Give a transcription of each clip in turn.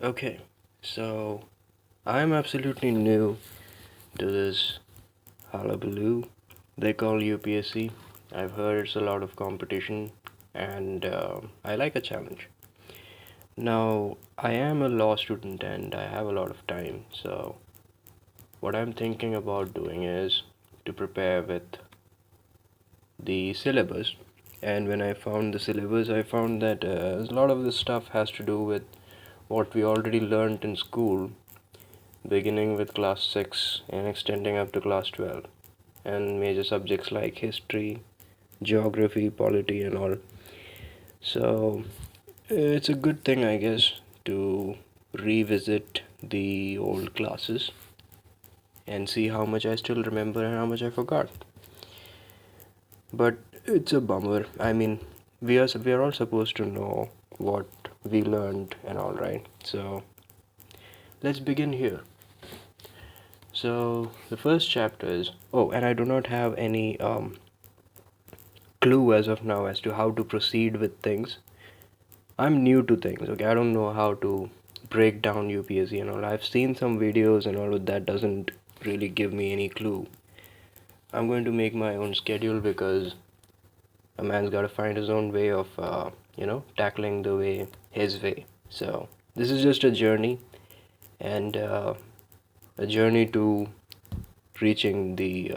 Okay, so I'm absolutely new to this hullabaloo they call UPSC. I've heard it's a lot of competition and I like a challenge. Now, I am a law student and I have a lot of time, so what I'm thinking about doing is to prepare with the syllabus. And when I found the syllabus, I found that a lot of this stuff has to do with what we already learned in school, beginning with class 6 and extending up to class 12, and major subjects like history, geography, polity, and all. So it's a good thing, I guess, to revisit the old classes and see how much I still remember and how much I forgot. But it's a bummer. I mean, we are all supposed to know what we learned and all, right? So let's begin here. So the first chapter is, oh, and I do not have any clue as of now as to how to proceed with things. I'm new to things, okay? I don't know how to break down UPSC and all. I've seen some videos and all, but that doesn't really give me any clue. I'm going to make my own schedule because a man's got to find his own way of, tackling the way his way. So this is just a journey and a journey to reaching the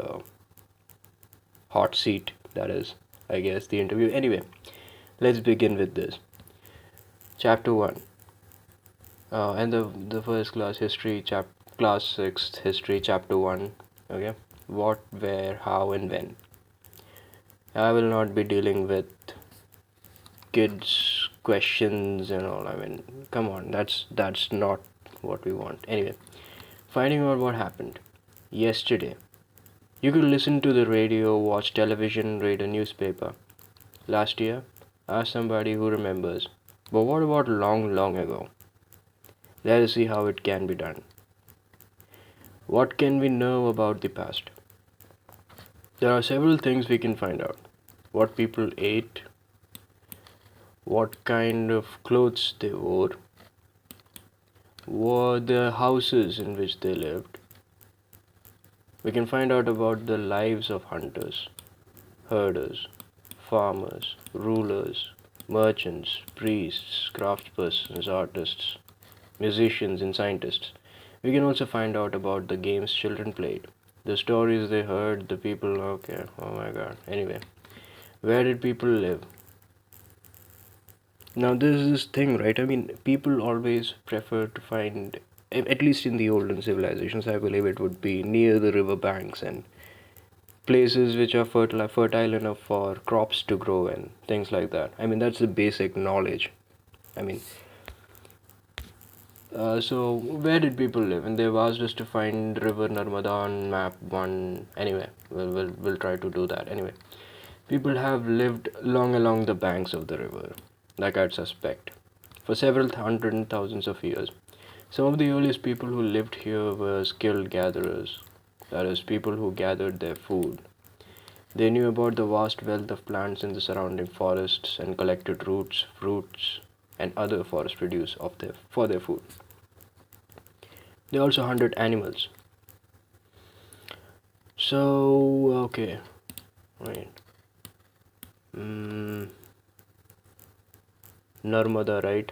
hot seat. That is, I guess, the interview. Anyway, let's begin with this. Chapter 1. And the first class history class 6 history chapter 1. Okay, what, where, how, and when. I will not be dealing with kids questions and all. I mean, come on, that's not what we want. Anyway, finding out what happened yesterday. You could listen to the radio, watch television, read a newspaper. Last year, ask somebody who remembers. But what about long, long ago? Let us see how it can be done. What can we know about the past? There are several things we can find out. What people ate, what kind of clothes they wore, what the houses in which they lived. We can find out about the lives of hunters, herders, farmers, rulers, merchants, priests, craftspersons, artists, musicians, and scientists. We can also find out about the games children played, the stories they heard, the people. Okay, oh my god. Anyway, where did people live? Now, there's this thing, right? I mean, people always prefer to find, at least in the olden civilizations, I believe it would be near the river banks and places which are fertile enough for crops to grow and things like that. I mean, that's the basic knowledge. I mean, so where did people live? And they've asked us to find River Narmada on map one. Anyway, we'll try to do that. Anyway, people have lived long along the banks of the river, like I'd suspect, for several hundred and thousands of years. Some of the earliest people who lived here were skilled gatherers, that is, people who gathered their food. They knew about the vast wealth of plants in the surrounding forests and collected roots, fruits, and other forest produce for their food. They also hunted animals. So, okay, right. Narmada, right?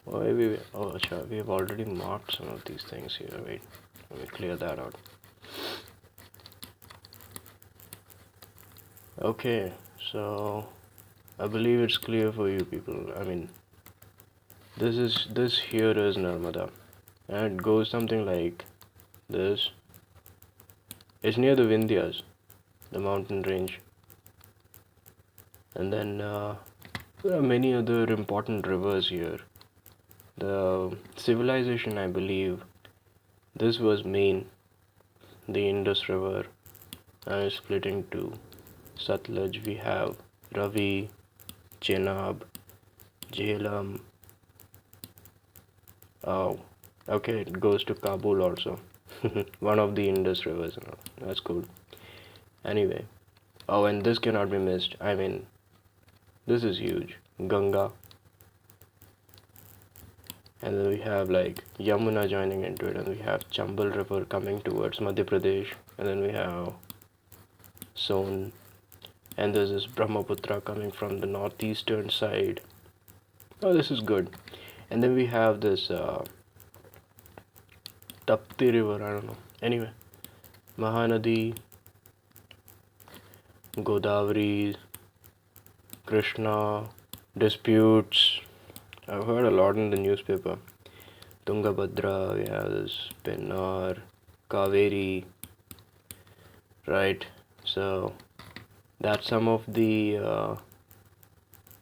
Sure, we have already marked some of these things here. Wait, let me clear that out. Okay, so I believe it's clear for you people. I mean, this here is Narmada, and it goes something like this. It's near the Vindhyas, the mountain range, and then there are many other important rivers here. The civilization, I believe, this was Main, the Indus River, and it's split into Satluj. We have Ravi, Chenab, Jhelum. Oh, okay, it goes to Kabul also. One of the Indus rivers. That's cool. Anyway, oh, and this cannot be missed. I mean, this is huge. Ganga. and then we have like Yamuna joining into it, and we have Chambal River coming towards Madhya Pradesh, and then we have Son, and there's this Brahmaputra coming from the northeastern side. Oh, this is good. And then we have this Tapti River, I don't know. Anyway, Mahanadi, Godavari, Krishna, disputes. I've heard a lot in the newspaper. Tungabhadra, we have this Pennar, Kaveri, right? So that's some of the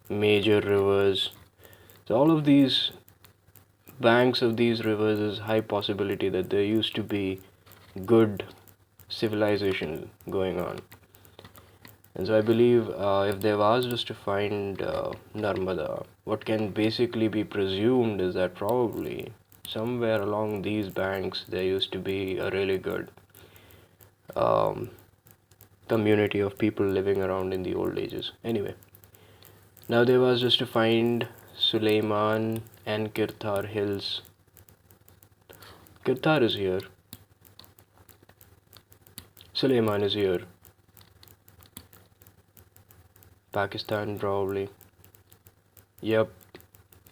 major rivers. So all of these banks of these rivers is high possibility that there used to be good civilization going on. And so I believe if they've asked us to find Narmada, what can basically be presumed is that probably somewhere along these banks there used to be a really good um, community of people living around in the old ages. Anyway, now they've asked us to find Suleiman and Kirthar hills. Kirthar is here. Suleiman is here. Pakistan probably. Yep.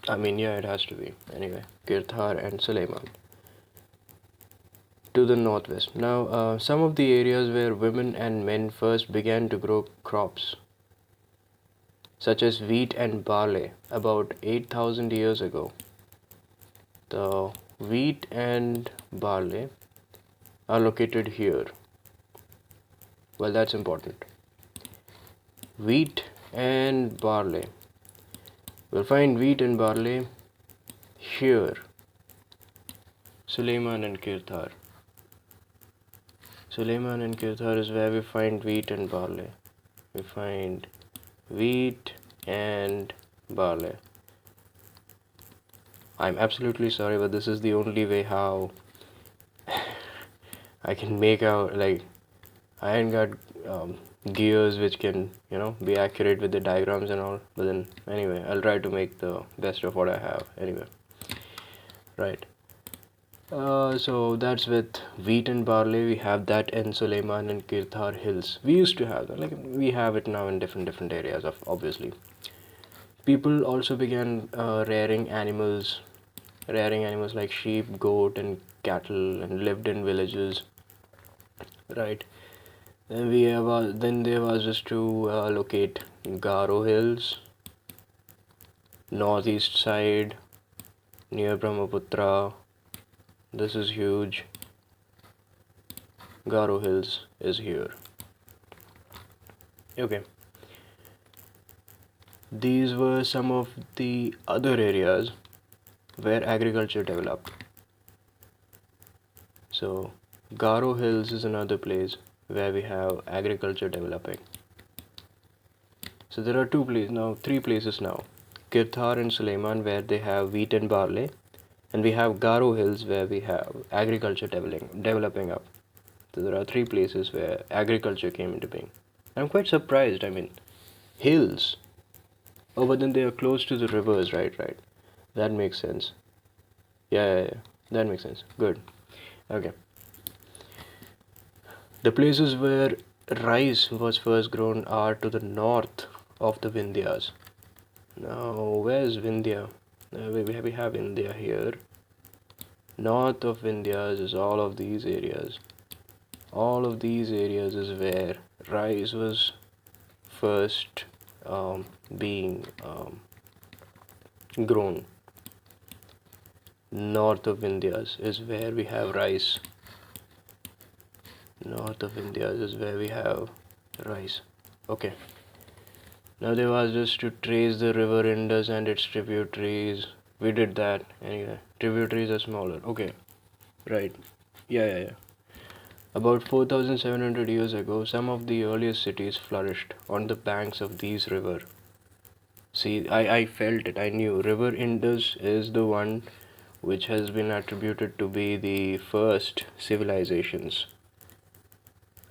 I mean, yeah, it has to be. Anyway, Kirthar and Suleiman. To the northwest. Now, some of the areas where women and men first began to grow crops, such as wheat and barley, about 8,000 years ago. The wheat and barley are located here. Well, that's important. Wheat and barley. We'll find wheat and barley here. Suleiman and Kirthar. Suleiman and Kirthar is where we find wheat and barley. We find wheat and barley. I'm absolutely sorry, but this is the only way how I can make out, like, I ain't got gears which can, be accurate with the diagrams and all. But then, anyway, I'll try to make the best of what I have. Anyway, right. So that's with wheat and barley. We have that in Suleiman and Kirthar hills. We used to have that, like we have it now in different areas of obviously. People also began rearing animals like sheep, goat, and cattle, and lived in villages. Right. Then they was just to locate Garo Hills, northeast side, near Brahmaputra. This is huge. Garo Hills is here. Okay. These were some of the other areas where agriculture developed. So, Garo Hills is another place where we have agriculture developing. So there are three places now. Kirthar and Suleiman where they have wheat and barley, and we have Garo Hills where we have agriculture developing up. So there are three places where agriculture came into being. I'm quite surprised. I mean, hills. Oh, but then they are close to the rivers, right? That makes sense. Yeah. That makes sense. Good. Okay. The places where rice was first grown are to the north of the Vindhyas. Now, where's Vindhya? We have India here. North of Vindhyas is all of these areas. All of these areas is where rice was first being grown. North of Vindhyas is where we have rice. North of Vindhyas is where we have rice. Okay. Now they asked us to trace the river Indus and its tributaries. We did that. Anyway, tributaries are smaller. Okay. Right. Yeah. About 4,700 years ago, some of the earliest cities flourished on the banks of these rivers. See, I felt it. I knew river Indus is the one which has been attributed to be the first civilizations.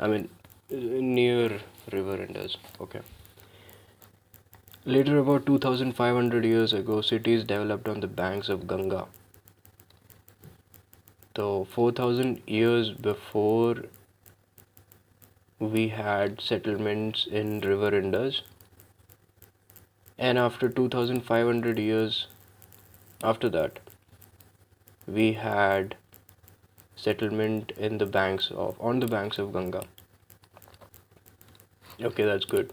I mean, near river Indus. Okay. Later, about 2,500 years ago, cities developed on the banks of Ganga. So 4,000 years before we had settlements in River Indus, and after 2,500 years after that, we had settlement in the banks of on the banks of Ganga. Okay, that's good.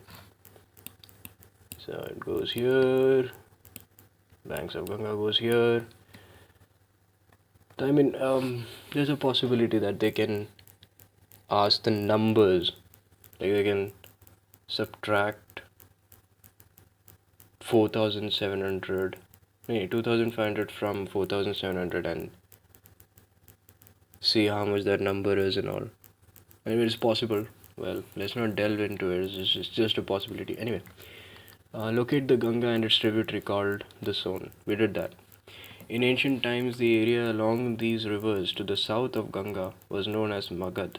So it goes here, banks of Ganga goes here. I mean, there's a possibility that they can ask the numbers, like they can subtract 4,700, 2,500 from 4,700 and see how much that number is and all. I mean, it's possible. Well, let's not delve into it. It's just a possibility. Anyway, locate the Ganga and its tributary called the Son. We did that. In ancient times, the area along these rivers to the south of Ganga was known as Magad.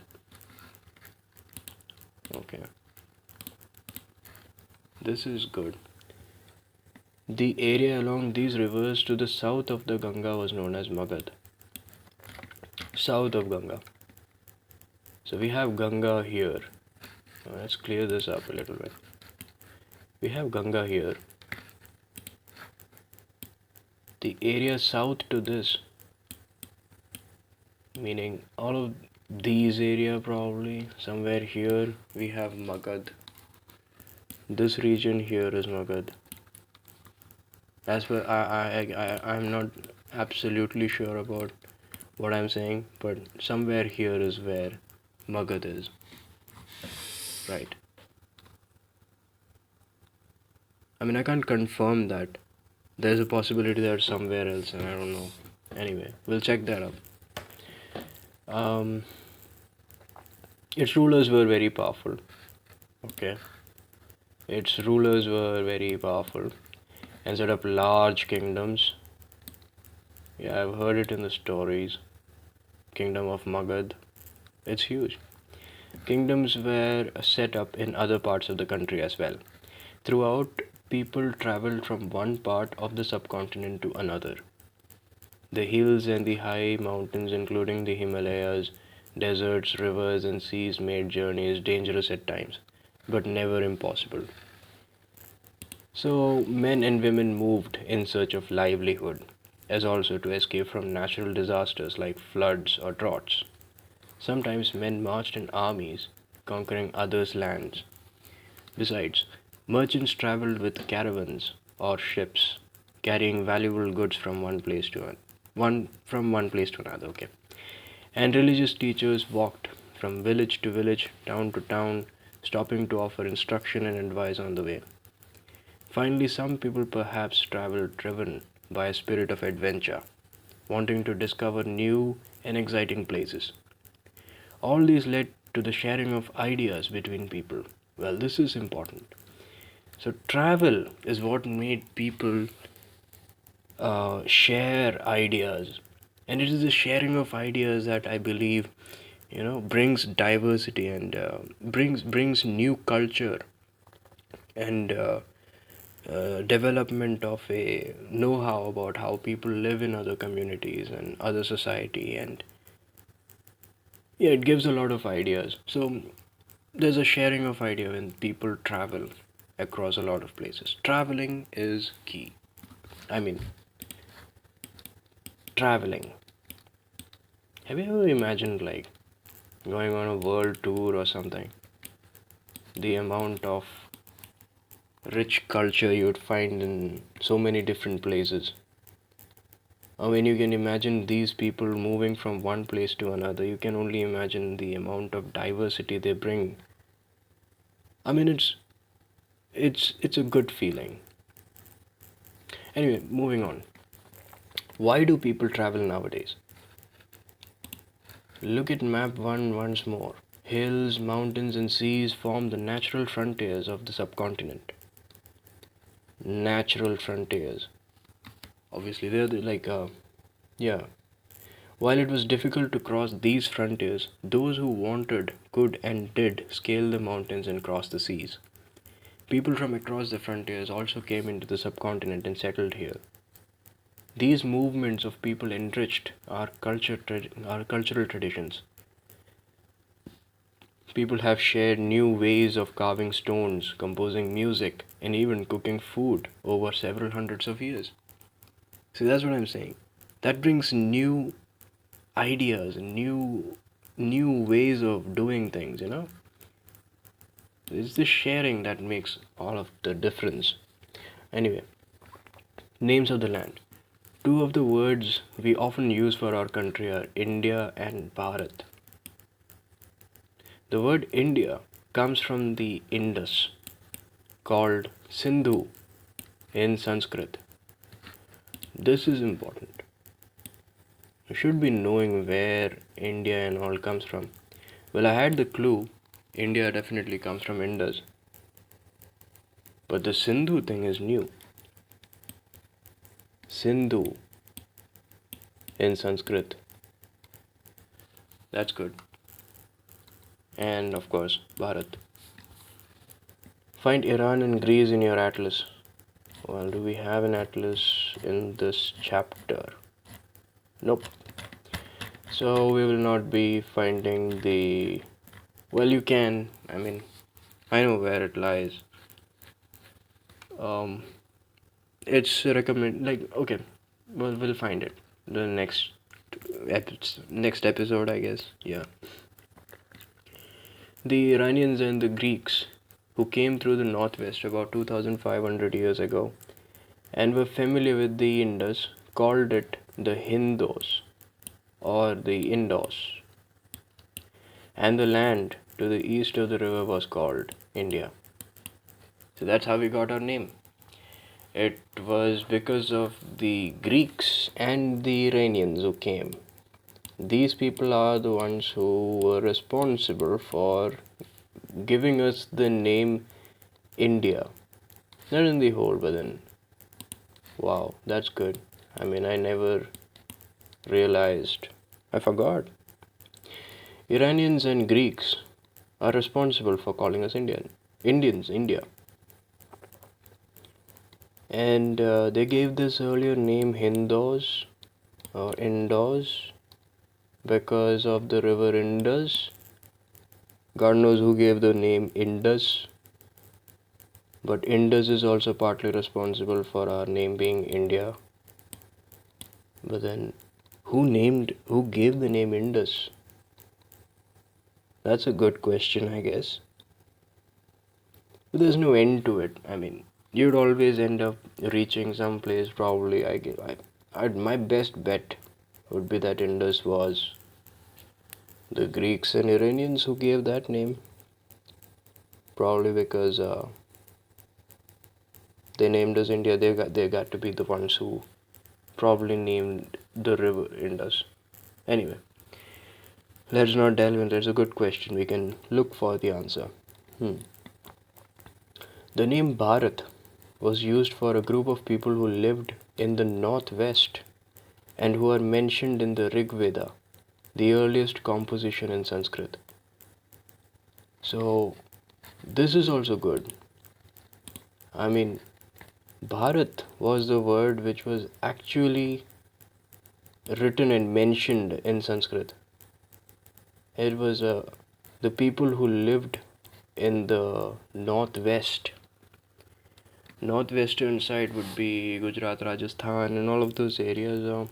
Okay. This is good. The area along these rivers to the south of the Ganga was known as Magad. South of Ganga. So we have Ganga here. Let's clear this up a little bit. We have Ganga here. The area south to this, meaning all of these area probably, somewhere here we have Magad. This region here is Magad. That's where I'm not absolutely sure about what I'm saying, but somewhere here is where Magad is. Right. I mean, I can't confirm that. There's a possibility that it's somewhere else, and I don't know. Anyway, we'll check that up. Its rulers were very powerful. Okay. Its rulers were very powerful and set up large kingdoms. Yeah, I've heard it in the stories. Kingdom of Magad. It's huge. Kingdoms were set up in other parts of the country as well. Throughout, people traveled from one part of the subcontinent to another. The hills and the high mountains, including the Himalayas, deserts, rivers, and seas, made journeys dangerous at times, but never impossible. So, men and women moved in search of livelihood, as also to escape from natural disasters like floods or droughts. Sometimes men marched in armies, conquering others' lands. Besides, merchants traveled with caravans or ships, carrying valuable goods from one place to another. Okay, and religious teachers walked from village to village, town to town, stopping to offer instruction and advice on the way. Finally, some people perhaps traveled driven by a spirit of adventure, wanting to discover new and exciting places. All these led to the sharing of ideas between people. Well, this is important. So, travel is what made people share ideas, and it is the sharing of ideas that I believe, brings diversity and brings new culture and development of a know-how about how people live in other communities and other society, and yeah, it gives a lot of ideas. So there's a sharing of idea when people travel across a lot of places. Traveling is key. I mean, traveling. Have you ever imagined like going on a world tour or something? The amount of rich culture you would find in so many different places. I mean, you can imagine these people moving from one place to another. You can only imagine the amount of diversity they bring. I mean, it's a good feeling. Anyway, moving on. Why do people travel nowadays? Look at map 1 once more. Hills, mountains, and seas form the natural frontiers of the subcontinent. Natural frontiers. Obviously, they're yeah. While it was difficult to cross these frontiers, those who wanted could and did scale the mountains and cross the seas. People from across the frontiers also came into the subcontinent and settled here. These movements of people enriched our our cultural traditions. People have shared new ways of carving stones, composing music, and even cooking food over several hundreds of years. See, that's what I'm saying. That brings new ideas, new ways of doing things. It's the sharing that makes all of the difference. Anyway, names of the land. Two of the words we often use for our country are India and Bharat. The word India comes from the Indus, called Sindhu in Sanskrit. This is important. You should be knowing where India and all comes from. Well, I had the clue. India definitely comes from Indus. But the Sindhu thing is new. Sindhu in Sanskrit. That's good. And of course, Bharat. Find Iran and Greece in your atlas. Well, do we have an atlas in this chapter? Nope. So we will not be finding the. Well, you can. I know where it lies. Um, it's recommend like okay. Well, we'll find it. The next episode, I guess. Yeah. The Iranians and the Greeks, who came through the northwest about 2,500 years ago, and were familiar with the Indus, called it the Hindos or the Indos, and the land to the east of the river was called India. So that's how we got our name. It was because of the Greeks and the Iranians who came. These people are the ones who were responsible for giving us the name India. Not in the whole, but then, wow, that's good. I never realized. I forgot. Iranians and Greeks are responsible for calling us Indians, India. And they gave this earlier name Hindos or Indos because of the river Indus. God knows who gave the name Indus, but Indus is also partly responsible for our name being India. But then, who gave the name Indus? That's a good question, I guess. But there's no end to it. You'd always end up reaching some place. Probably, my best bet would be that Indus was the Greeks and Iranians who gave that name. Probably because they named us India. They got to be the ones who probably named the river Indus. Anyway, let's not delve in. That's a good question. We can look for the answer. The name Bharat was used for a group of people who lived in the northwest and who are mentioned in the Rig Veda, the earliest composition in Sanskrit. So, this is also good. Bharat was the word which was actually written and mentioned in Sanskrit. It was the people who lived in the northwest. Northwestern side would be Gujarat, Rajasthan, and all of those areas.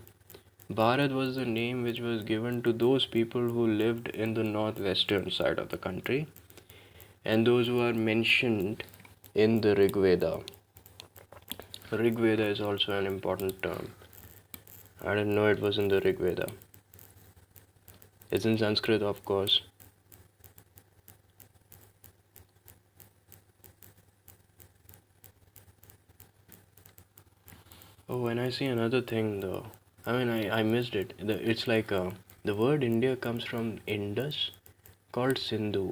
Bharat was the name which was given to those people who lived in the northwestern side of the country, and those who are mentioned in the Rig Veda. Rig Veda is also an important term. I didn't know it was in the Rig Veda. It's in Sanskrit, of course. Oh, and I see another thing though. I missed it. It's like the word India comes from Indus, called Sindhu.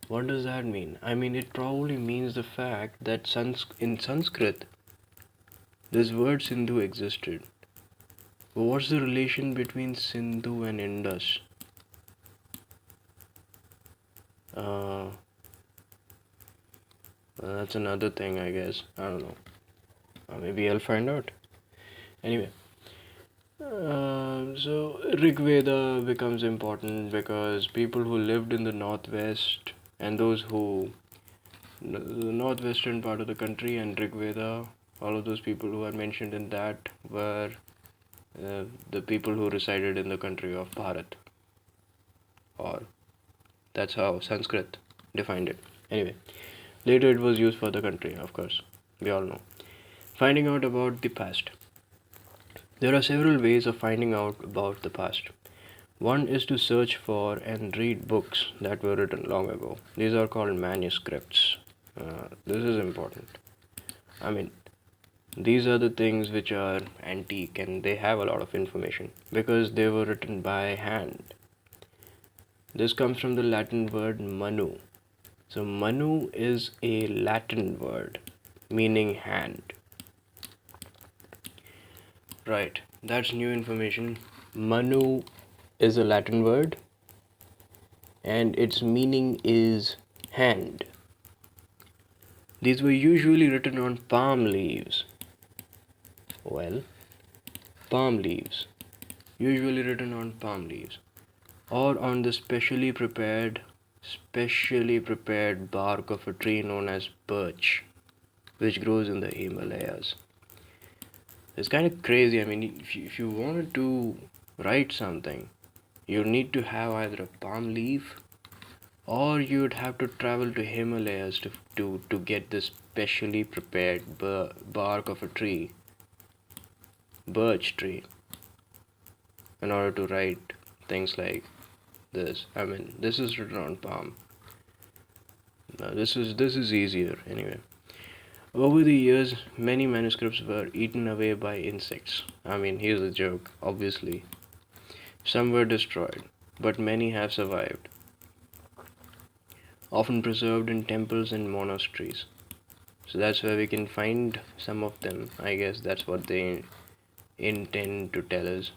What does that mean? It probably means the fact that in Sanskrit, this word Sindhu existed. But what's the relation between Sindhu and Indus? Well, that's another thing, I guess. I don't know. Maybe I'll find out. Anyway, So Rig Veda becomes important because people who lived in the northwest and those who the northwestern part of the country and Rig Veda, all of those people who are mentioned in that were the people who resided in the country of Bharat, or that's how Sanskrit defined it. Anyway, later it was used for the country, of course, we all know. Finding out about the past. There are several ways of finding out about the past. One is to search for and read books that were written long ago. These are called manuscripts. This is important. I mean, these are the things which are antique and they have a lot of information because they were written by hand. This comes from the Latin word manu. So, manu is a Latin word meaning hand. Right, that's new information. Manu is a Latin word and its meaning is hand. These were usually written on palm leaves. Well, palm leaves, usually written on palm leaves, or on the specially prepared bark of a tree known as birch, which grows in the Himalayas. It's kind of crazy. I mean, if you wanted to write something, you need to have either a palm leaf or you'd have to travel to Himalayas to get this specially prepared bark of a tree, birch tree, in order to write things like this. I mean, this is written on palm. Now, this is easier anyway. Over the years, many manuscripts were eaten away by insects. I mean, here's a joke, obviously. Some were destroyed, but many have survived, often preserved in temples and monasteries. So that's where we can find some of them. I guess that's what they intend to tell us.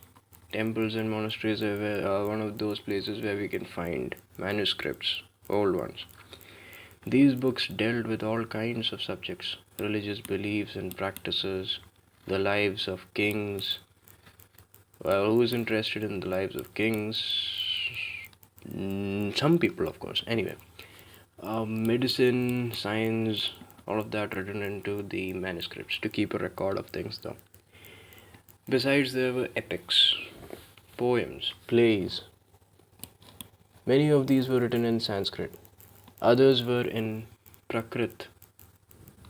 Temples and monasteries are one of those places where we can find manuscripts, old ones. These books dealt with all kinds of subjects, religious beliefs and practices, the lives of kings. Well, who is interested in the lives of kings? Some people, of course. Anyway, medicine, science, all of that written into the manuscripts to keep a record of things, though. Besides, there were epics, poems, plays. Many of these were written in Sanskrit. Others were in Prakrit,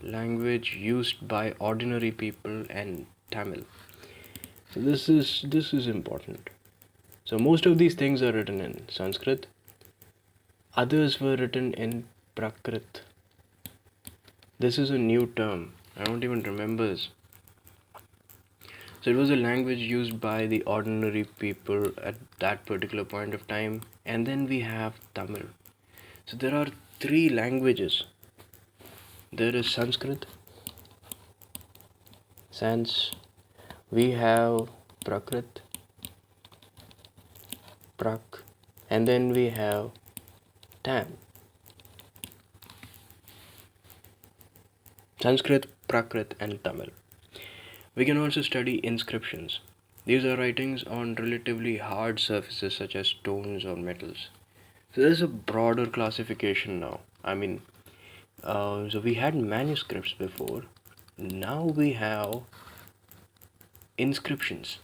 language used by ordinary people, and Tamil. So this is important. So most of these things are written in Sanskrit. Others were written in Prakrit. This is a new term. I don't even remember this. So it was a language used by the ordinary people at that particular point of time. And then we have Tamil. So there are three languages. There is Sanskrit, we have Prakrit, and then we have Tam. Sanskrit, Prakrit, and Tamil. We can also study inscriptions. These are writings on relatively hard surfaces such as stones or metals. So there's a broader classification now. I mean, so we had manuscripts before. Now we have inscriptions.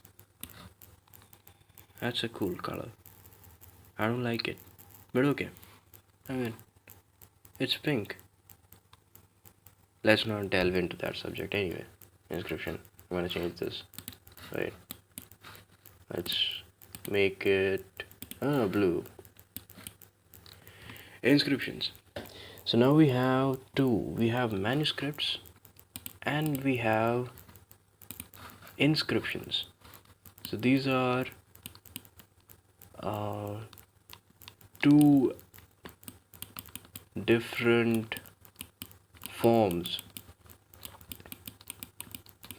That's a cool color. I don't like it, but okay. I mean, it's pink. Let's not delve into that subject anyway. Inscription. I'm gonna change this. Wait. Let's make it blue. Inscriptions. So now we have two. We have manuscripts and we have inscriptions. So these are two different forms.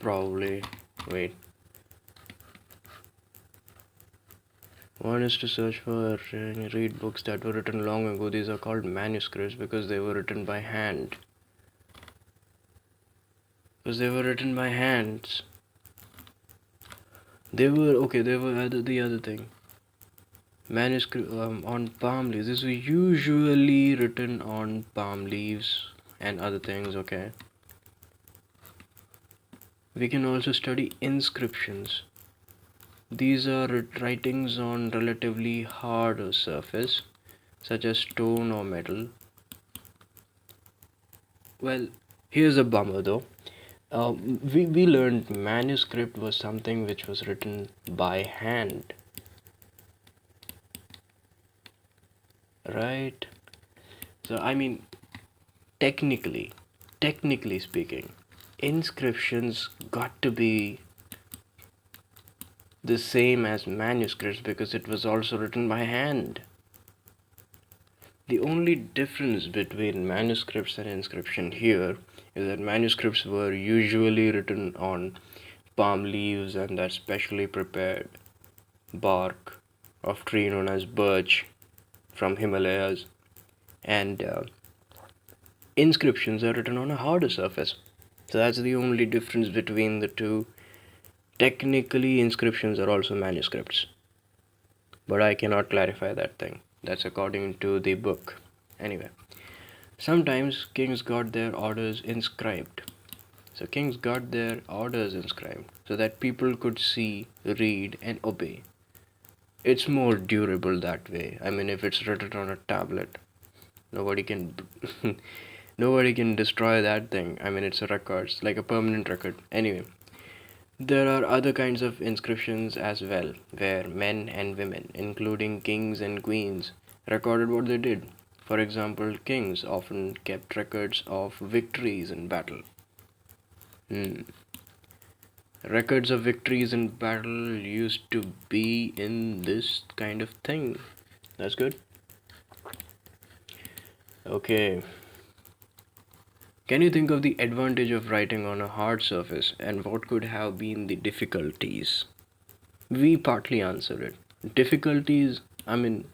Probably. Wait. One is to search for and read books that were written long ago. These are called manuscripts because they were written by hand. Because they were written by hands. The other thing. Manuscript on palm leaves. This was usually written on palm leaves and other things, okay? We can also study inscriptions. These are writings on relatively harder surface, such as stone or metal. Well, here's a bummer though. We learned manuscript was something which was written by hand, right? So, I mean, technically, technically speaking, inscriptions got to be the same as manuscripts because it was also written by hand. The only difference between manuscripts and inscription here is that manuscripts were usually written on palm leaves and that specially prepared bark of tree known as birch from Himalayas, and inscriptions are written on a harder surface. So that's the only difference between the two. Technically, inscriptions are also manuscripts, but I cannot clarify that thing. That's according to the book. Anyway, sometimes kings got their orders inscribed. So kings got their orders inscribed so that people could see, read, and obey. It's more durable that way. I mean, if it's written on a tablet, nobody can nobody can destroy that thing. I mean, it's a record, it's like a permanent record. Anyway, there are other kinds of inscriptions as well, where men and women, including kings and queens, recorded what they did. For example, kings often kept records of victories in battle. Hmm. Records of victories in battle used to be in this kind of thing. That's good. Okay. Can you think of the advantage of writing on a hard surface and what could have been the difficulties? We partly answered it. Difficulties, I mean,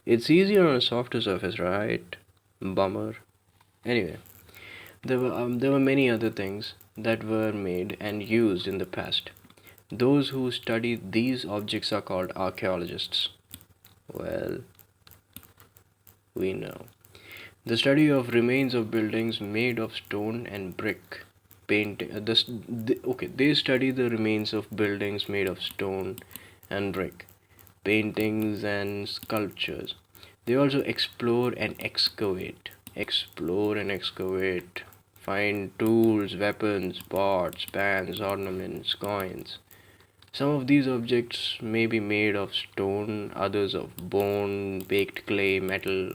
it's easier on a softer surface, right? Bummer. Anyway, there were many other things that were made and used in the past. Those who study these objects are called archaeologists. Well, we know. The study of remains of buildings made of stone and brick. They study the remains of buildings made of stone and brick, paintings and sculptures. They also explore and excavate. Explore and excavate. Find tools, weapons, pots, pans, ornaments, coins. Some of these objects may be made of stone, others of bone, baked clay, metal.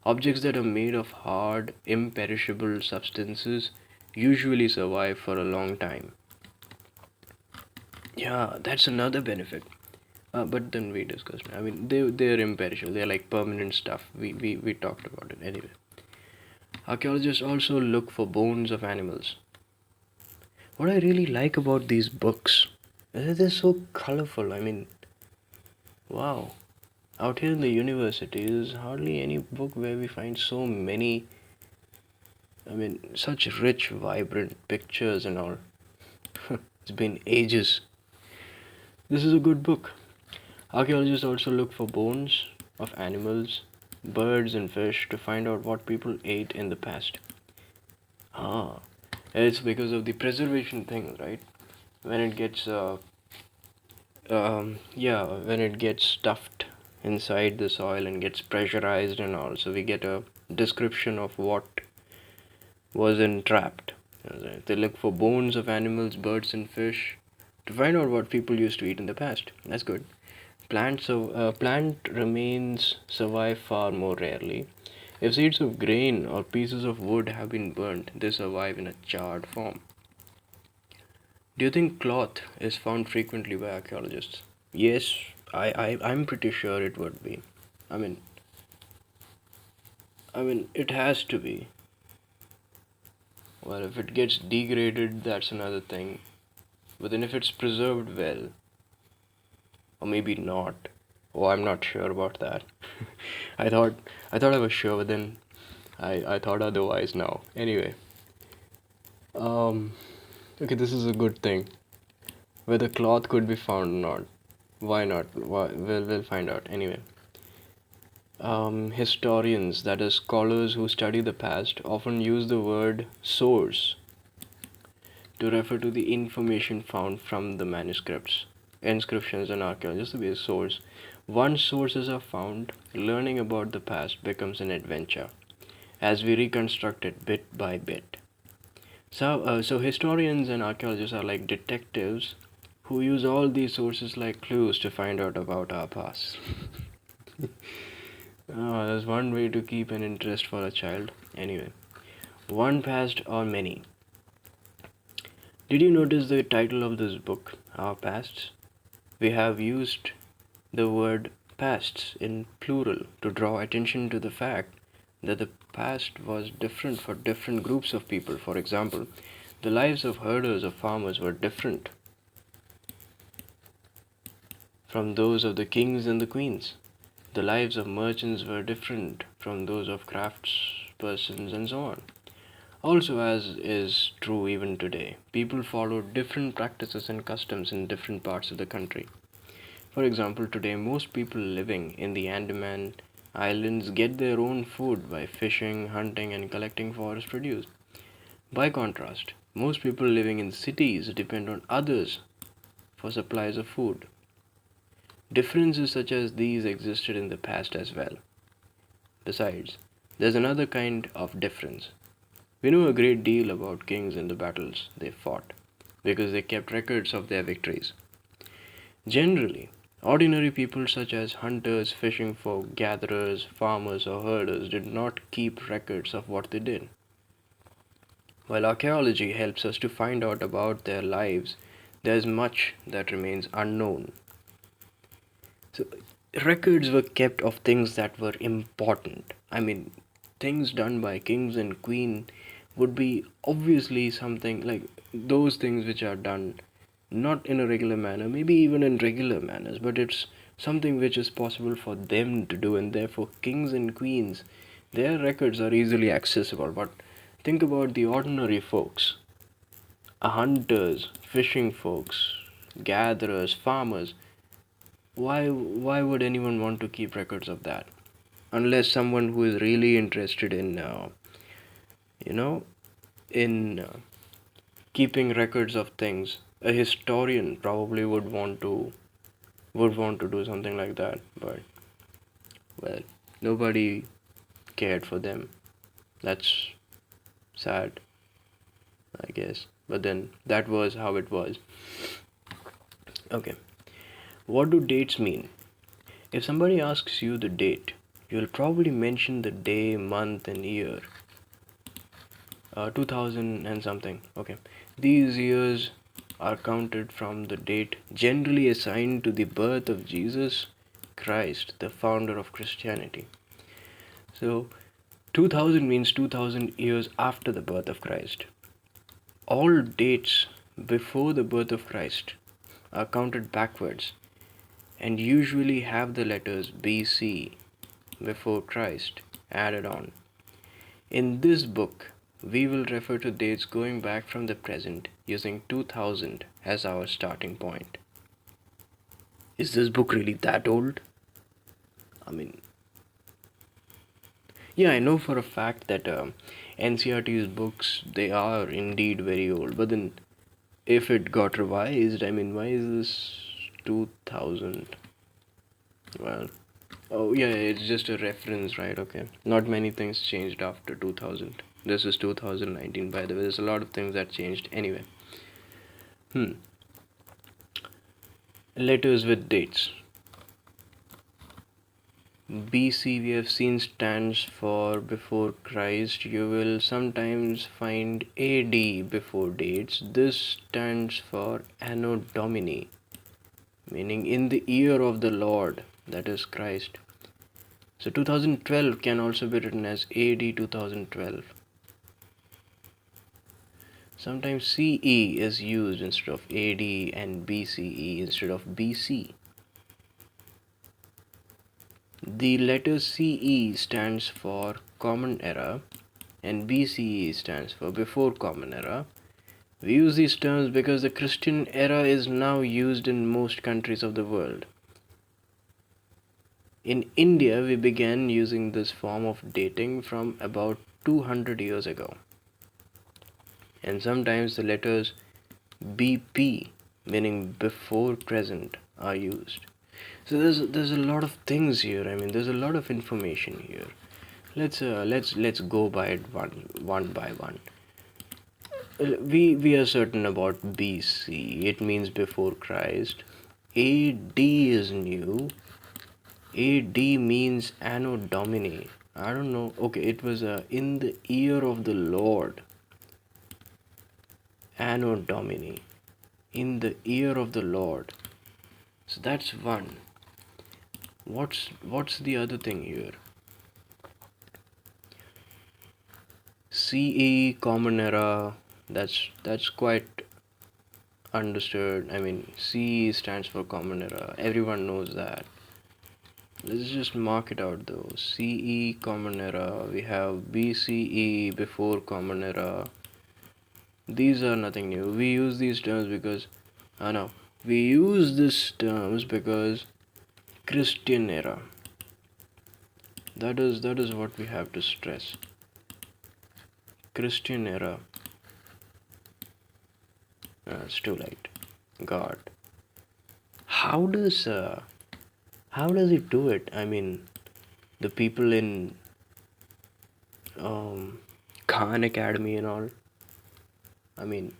Objects that are made of hard, imperishable substances usually survive for a long time. Yeah, that's another benefit. But then we discussed. I mean, they're imperishable. They're like permanent stuff. We talked about it anyway. Archaeologists also look for bones of animals. What I really like about these books is that they're so colorful. I mean, wow. Out here in the university, there's hardly any book where we find so many, I mean, such rich, vibrant pictures and all. It's been ages. This is a good book. Archaeologists also look for bones of animals, birds, and fish to find out what people ate in the past. Ah, it's because of the preservation thing, right? When it gets, when it gets stuffed inside the soil and gets pressurized and all, so we get a description of what was entrapped. They look for bones of animals, birds, and fish to find out what people used to eat in the past. That's good. Plant remains survive far more rarely. If seeds of grain or pieces of wood have been burnt, they survive in a charred form. Do you think cloth is found frequently by archaeologists? Yes, I'm pretty sure it would be. I mean, it has to be. Well, if it gets degraded, that's another thing. But then if it's preserved well, or maybe not. Oh, I'm not sure about that. I thought I was sure, but then I thought otherwise now. Anyway, um, okay, this is a good thing. whether cloth could be found or not. Why not? We'll find out anyway. Historians, that is, scholars who study the past, often use the word source to refer to the information found from the manuscripts, inscriptions, and archaeology. Just to be a source. Once sources are found, learning about the past becomes an adventure as we reconstruct it bit by bit. So historians and archaeologists are like detectives who use all these sources like clues to find out about our past. There's one way to keep an interest for a child. Anyway, one past or many. Did you notice the title of this book, Our Pasts? We have used the word pasts in plural to draw attention to the fact that the past was different for different groups of people. For example, the lives of herders or farmers were different from those of the kings and the queens. The lives of merchants were different from those of craftspersons and so on. Also, as is true even today, people follow different practices and customs in different parts of the country. For example, today most people living in the Andaman Islands get their own food by fishing, hunting, and collecting forest produce. By contrast, most people living in cities depend on others for supplies of food. Differences such as these existed in the past as well. Besides, there's another kind of difference. We know a great deal about kings and the battles they fought because they kept records of their victories. Generally, ordinary people such as hunters, fishing folk, gatherers, farmers, or herders did not keep records of what they did. While archaeology helps us to find out about their lives, there is much that remains unknown. So, records were kept of things that were important. I mean, things done by kings and queen would be obviously something like those things which are done not in a regular manner, maybe even in regular manners, but it's something which is possible for them to do, and therefore kings and queens, their records are easily accessible. But think about the ordinary folks, hunters, fishing folks, gatherers, farmers. Why would anyone want to keep records of that? Unless someone who is really interested in you know in keeping records of things. A historian probably would want to do something like that, but well, nobody cared for them. That's sad, I guess. But then that was how it was. Okay. What do dates mean? If somebody asks you the date, you'll probably mention the day, month, and year. 2000 and something. Okay. These years are counted from the date generally assigned to the birth of Jesus Christ, the founder of Christianity. So, 2000 means 2000 years after the birth of Christ. All dates before the birth of Christ are counted backwards and usually have the letters BC, before Christ, added on. In this book, we will refer to dates going back from the present using 2000 as our starting point. Is this book really that old? I mean, yeah, I know for a fact that NCRT's books, they are indeed very old, but then if it got revised, I mean, why is this 2000? Well, oh yeah, it's just a reference, right? Okay. Not many things changed after 2000. This is 2019, by the way. There's a lot of things that changed anyway. Letters with dates. BC we have seen stands for before Christ. You will sometimes find AD before dates. This stands for Anno Domini, meaning in the year of the Lord, that is Christ. So 2012 can also be written as AD 2012. Sometimes CE is used instead of AD and BCE instead of BC. The letter CE stands for Common Era and BCE stands for Before Common Era. We use these terms because the Christian era is now used in most countries of the world. In India, we began using this form of dating from about 200 years ago. And sometimes the letters BP, meaning before present, are used. So there's a lot of things here. I mean, there's a lot of information here. Let's go by it one by one. We are certain about BC. It means before Christ. AD is new. AD means Anno Domini. I don't know. Okay, it was in the year of the Lord. Anno Domini. In the year of the Lord. So that's one. What's the other thing here? CE Common Era. That's quite understood. I mean, CE stands for Common Era. Everyone knows that. Let's just mark it out though. CE Common Era. We have BCE before Common Era. These are nothing new. We use these terms because no. We use these terms because Christian era. That is what we have to stress. Christian era. It's too late. God. How does it do it? I mean, the people in Khan Academy and all. I mean,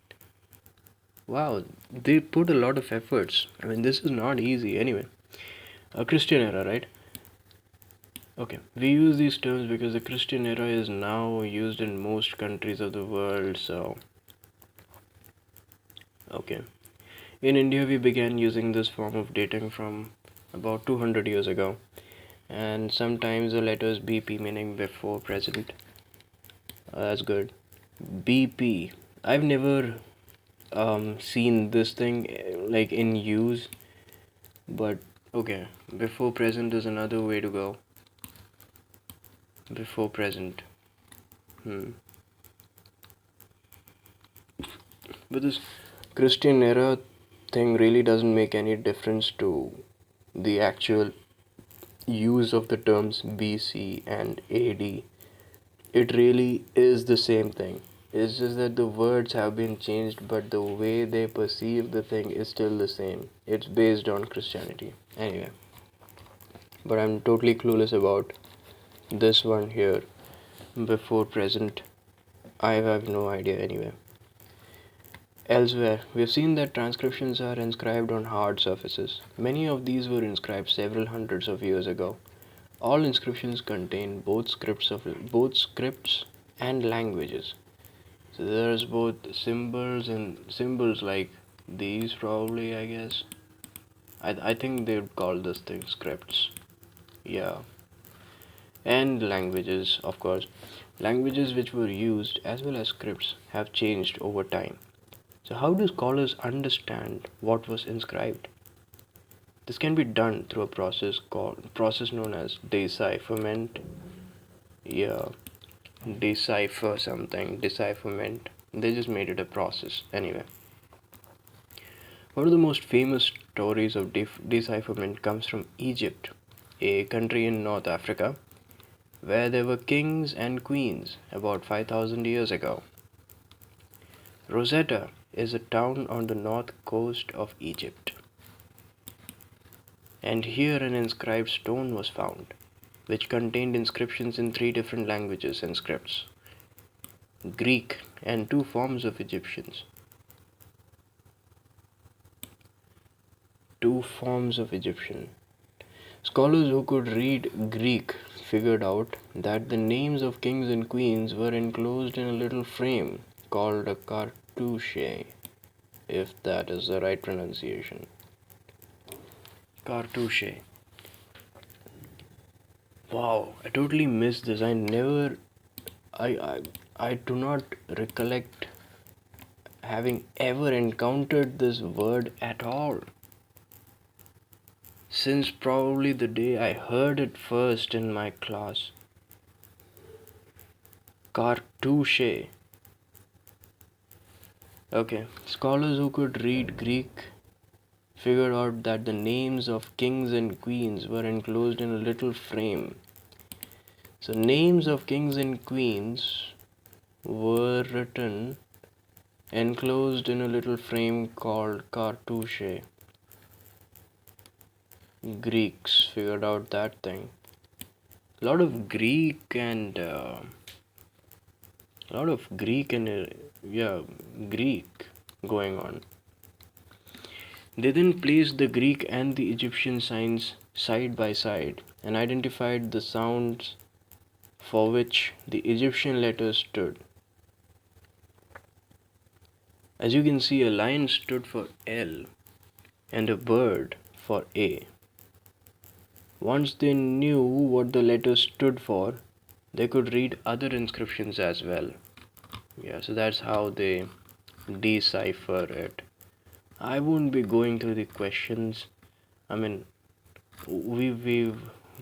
wow, they put a lot of efforts. I mean, this is not easy anyway. A Christian era, right? Okay, we use these terms because the Christian era is now used in most countries of the world, so okay. In India, we began using this form of dating from about 200 years ago, and sometimes the letters BP meaning before present. That's good. BP. I've never seen this thing like in use, but okay. Before present is another way to go. Before present. But this Christian era thing really doesn't make any difference to the actual use of the terms BC and AD. It really is the same thing. It's just that the words have been changed, but the way they perceive the thing is still the same. It's based on Christianity. Anyway, but I'm totally clueless about this one here. Before present, I have no idea anyway. Elsewhere, we've seen that transcriptions are inscribed on hard surfaces. Many of these were inscribed several hundreds of years ago. All inscriptions contain both scripts and languages. So there's both symbols and symbols like these probably, I guess. I think they would call this thing scripts. Yeah. And languages, of course. Languages which were used as well as scripts have changed over time. So how do scholars understand what was inscribed? This can be done through a process known as decipherment. Yeah, decipherment. They just made it a process. Anyway, one of the most famous stories of decipherment comes from Egypt, a country in North Africa, where there were kings and queens about 5,000 years ago. Rosetta is a town on the north coast of Egypt. And here an inscribed stone was found, which contained inscriptions in 3 different languages and scripts: Greek and 2 forms of Egyptians. 2 forms of Egyptian. Scholars who could read Greek figured out that the names of kings and queens were enclosed in a little frame called a cartouche, if that is the right pronunciation. Cartouche. Wow, I totally missed this. I do not recollect having ever encountered this word at all. Since probably the day I heard it first in my class. Cartouche. Okay, scholars who could read Greek figured out that the names of kings and queens were enclosed in a little frame. So, names of kings and queens were written enclosed in a little frame called cartouche. Greeks figured out that thing. A lot of Greek and yeah, Greek going on. They then placed the Greek and the Egyptian signs side by side and identified the sounds for which the Egyptian letters stood. As you can see, a lion stood for L and a bird for A. Once they knew what the letters stood for, they could read other inscriptions as well. Yeah, so that's how they decipher it. I won't be going through the questions. I mean, we've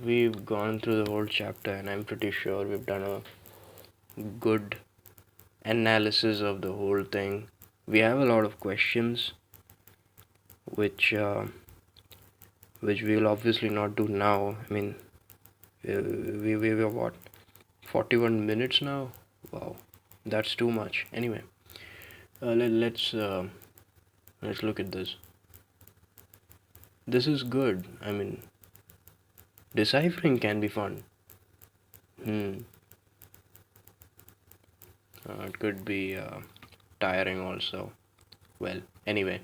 we've gone through the whole chapter, and I'm pretty sure we've done a good analysis of the whole thing. We have a lot of questions, which which we'll obviously not do now. I mean, we were what, 41 minutes now? Wow, that's too much. Anyway, let's look at this. This is good. I mean, deciphering can be fun. It could be tiring also. Well, anyway,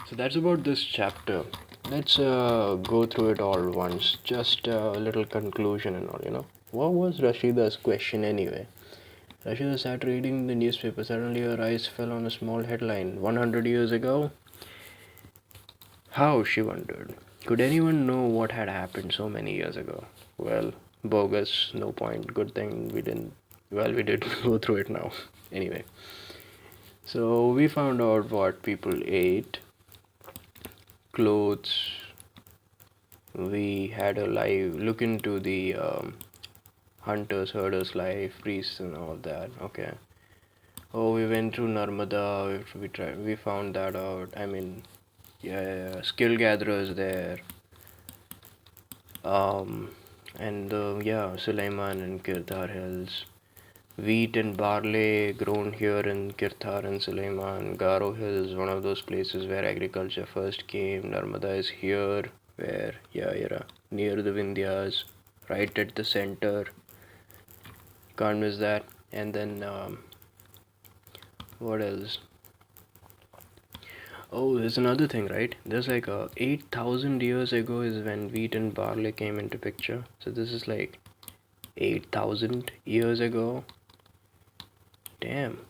so that's about this chapter. Let's go through it all once. Just a little conclusion and all, you know. What was Rashida's question anyway? Rashida sat reading the newspaper. Suddenly her eyes fell on a small headline. 100 years ago? How, she wondered. Could anyone know what had happened so many years ago? Well, bogus, no point. Good thing we didn't. Well, we did go through it now. Anyway, so we found out what people ate, clothes. We had a live look into the hunters, herders' life, priests, and all that. Okay. Oh, we went through Narmada. We found that out. I mean, yeah, skill gatherers there. Um, and yeah, Sulaiman and Kirdar Hills. Wheat and barley grown here in Kirthar and Sulaiman. Garo Hills, one of those places where agriculture first came. Narmada is here, where, yeah, near the Vindhyas, right at the center. Can't miss that. And then, what else? Oh, there's another thing, right? There's like 8,000 years ago is when wheat and barley came into picture. So this is like 8,000 years ago. Damn.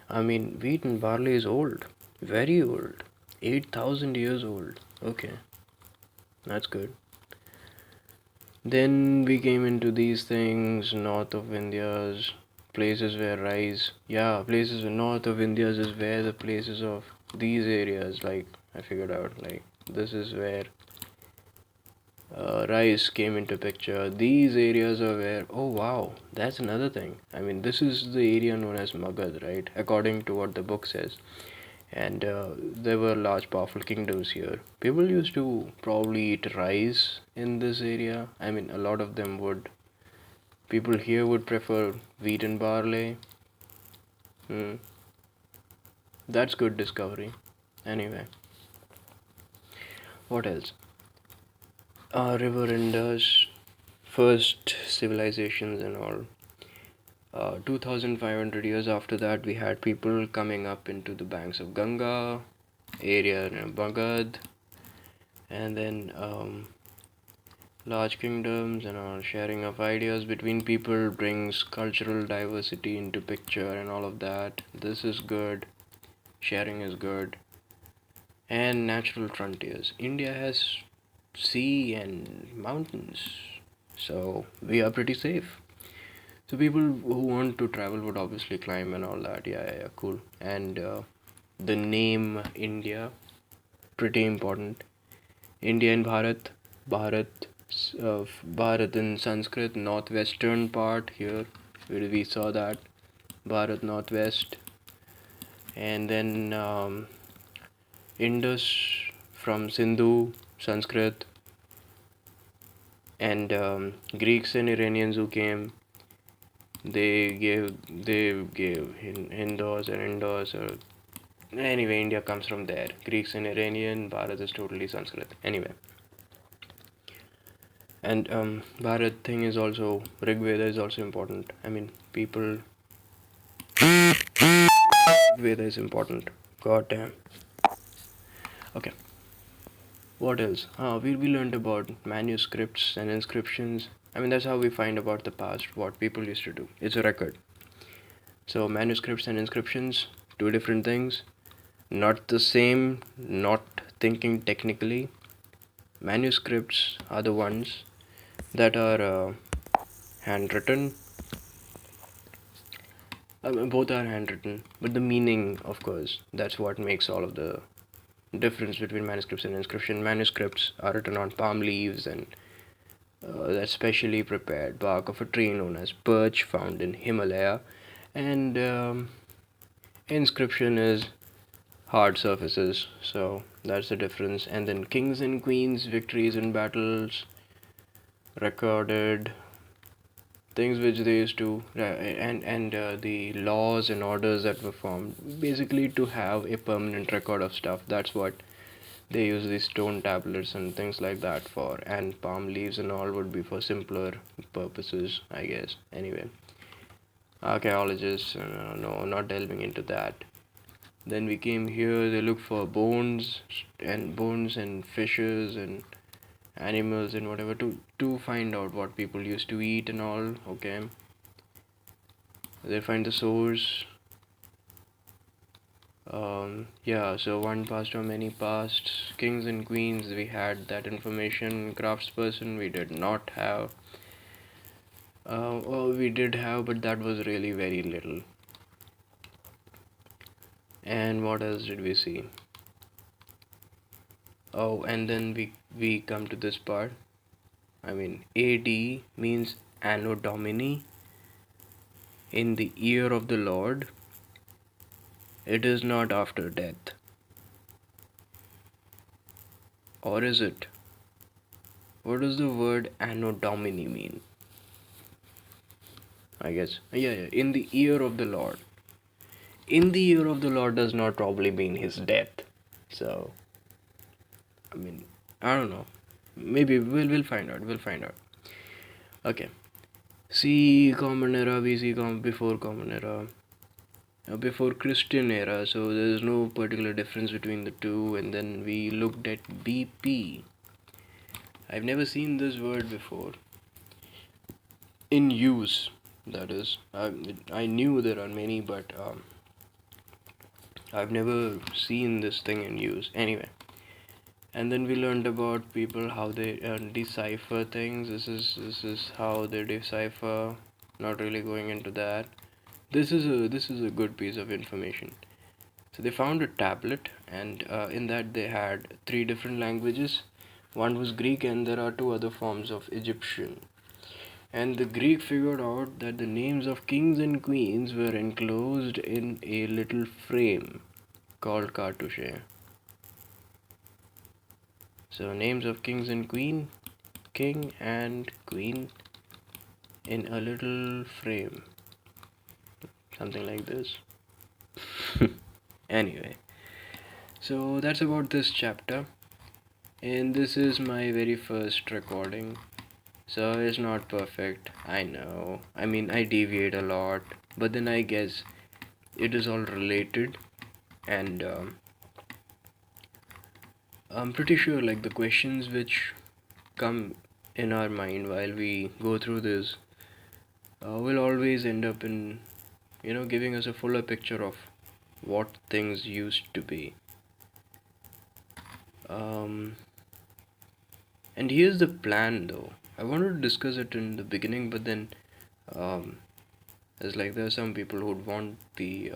I mean, wheat and barley is old. Very old. 8,000 years old. Okay. That's good. Then we came into these things, north of India's, places where rice. Yeah, places north of India's is where the places of these areas, like, I figured out, like, this is where rice came into picture. These areas are where, oh wow, that's another thing. I mean, this is the area known as Magad, right? According to what the book says. And there were large, powerful kingdoms here. People used to probably eat rice in this area. I mean, a lot of them would. People here would prefer wheat and barley. That's good discovery. Anyway, what else? River Indus, first civilizations and all. 2,500 years after that, we had people coming up into the banks of Ganga, area near Bagad, and then large kingdoms and all. Sharing of ideas between people brings cultural diversity into picture and all of that. This is good. Sharing is good. And natural frontiers. India has sea and mountains, so we are pretty safe. So people who want to travel would obviously climb and all that. Yeah, cool. And the name India, pretty important. India and Bharat, Bharat in Sanskrit, northwestern part here. We saw that Bharat northwest, and then Indus from Sindhu, Sanskrit, and Greeks and Iranians who came. They gave Hindus and Indus. Anyway, India comes from there. Greeks and Iranian. Bharat is totally Sanskrit. Anyway, and Bharat thing is also Rig Veda is also important. I mean, people. Veda is important. God damn. Okay. What else? We learned about manuscripts and inscriptions. I mean, that's how we find about the past, what people used to do. It's a record. So, manuscripts and inscriptions, two different things. Not the same, not thinking technically. Manuscripts are the ones that are handwritten. Both are handwritten, but the meaning, of course, that's what makes all of the difference between manuscripts and inscription. Manuscripts are written on palm leaves and that specially prepared bark of a tree known as birch found in Himalaya, and inscription is hard surfaces. So that's the difference. And then kings and queens, victories in battles, recorded things which they used to, and the laws and orders that were formed, basically to have a permanent record of stuff. That's what they use these stone tablets and things like that for, and palm leaves and all would be for simpler purposes, I guess. Anyway, archaeologists, no, not delving into that. Then we came here, they look for bones and fishes and animals and whatever to find out what people used to eat and all. Okay, they find the source. Yeah, so one past or many past, kings and queens, we had that information. Craftsperson, we did not have. Well, we did have, but that was really very little. And what else did we see? Oh, and then we come to this part. I mean, AD means Anno Domini, in the year of the Lord. It is not after death. Or is it? What does the word Anno Domini mean? I guess. Yeah, in the year of the Lord. In the year of the Lord does not probably mean his death. So, I mean, I don't know. Maybe we'll find out. We'll find out. Okay. See Common Era, we see before Common Era, before Christian Era. So there's no particular difference between the two. And then we looked at BP. I've never seen this word before. In use, that is. I knew there are many, but I've never seen this thing in use. Anyway. And then we learned about people how they decipher things. This is how they decipher. Not really going into that. This is a good piece of information. So they found a tablet, and in that they had three different languages. One was Greek, and there are two other forms of Egyptian. And the Greek figured out that the names of kings and queens were enclosed in a little frame called cartouche. So names of kings and queen, king and queen in a little frame. Something like this. Anyway, so that's about this chapter. And this is my very first recording. So it's not perfect, I know. I mean, I deviate a lot, but then I guess it is all related, and I'm pretty sure like the questions which come in our mind while we go through this will always end up in giving us a fuller picture of what things used to be. And here's the plan though. I wanted to discuss it in the beginning, but then um, it's like there are some people who would want the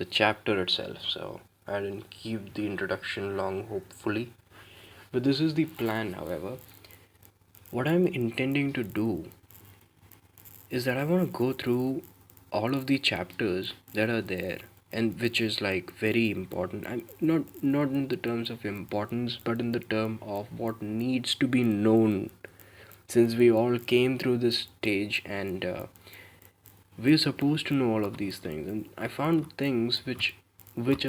chapter itself, so I didn't keep the introduction long, hopefully. But this is the plan, however. What I'm intending to do is that I want to go through all of the chapters that are there, and which is like very important. I'm not in the terms of importance, but in the term of what needs to be known, since we all came through this stage, and we're supposed to know all of these things. And I found things which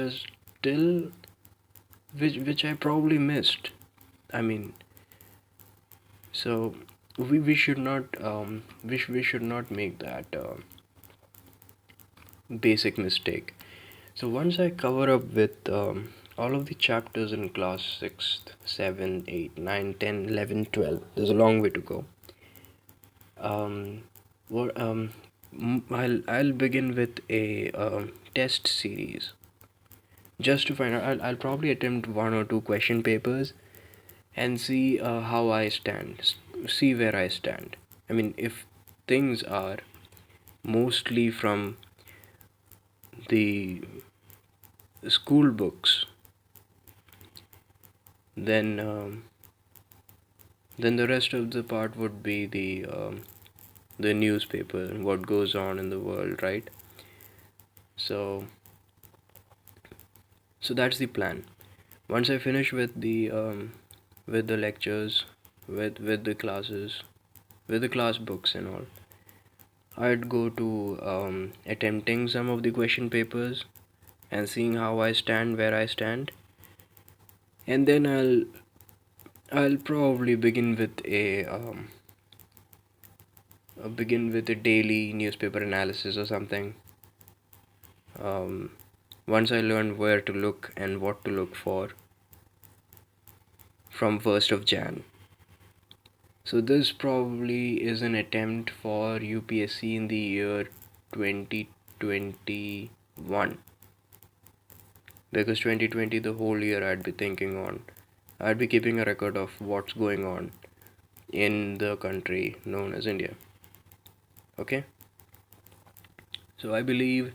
are still which I probably missed. I mean, so we should not we should not make that basic mistake. So once I cover up with all of the chapters in class 6th, 7, 8, 9, 10, 11, 12, there's a long way to go. What I'll begin with a test series, just to find out. I'll probably attempt one or two question papers and see how I stand, see where I stand. I mean, if things are mostly from the school books, then then the rest of the part would be the newspaper and what goes on in the world, right? So that's the plan. Once I finish with the lectures, with the classes, with the class books and all, I'd go to attempting some of the question papers and seeing how I stand, where I stand, and then I'll probably begin with a daily newspaper analysis or something. Once I learn where to look and what to look for from 1st of Jan. So this probably is an attempt for UPSC in the year 2021, because 2020, the whole year, I'd be keeping a record of what's going on in the country known as India. Okay, so I believe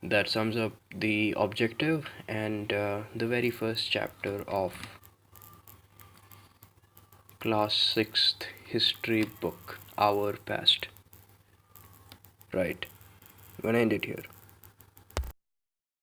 that sums up the objective and the very first chapter of class 6th history book, Our Past. Right, I'm gonna end it here.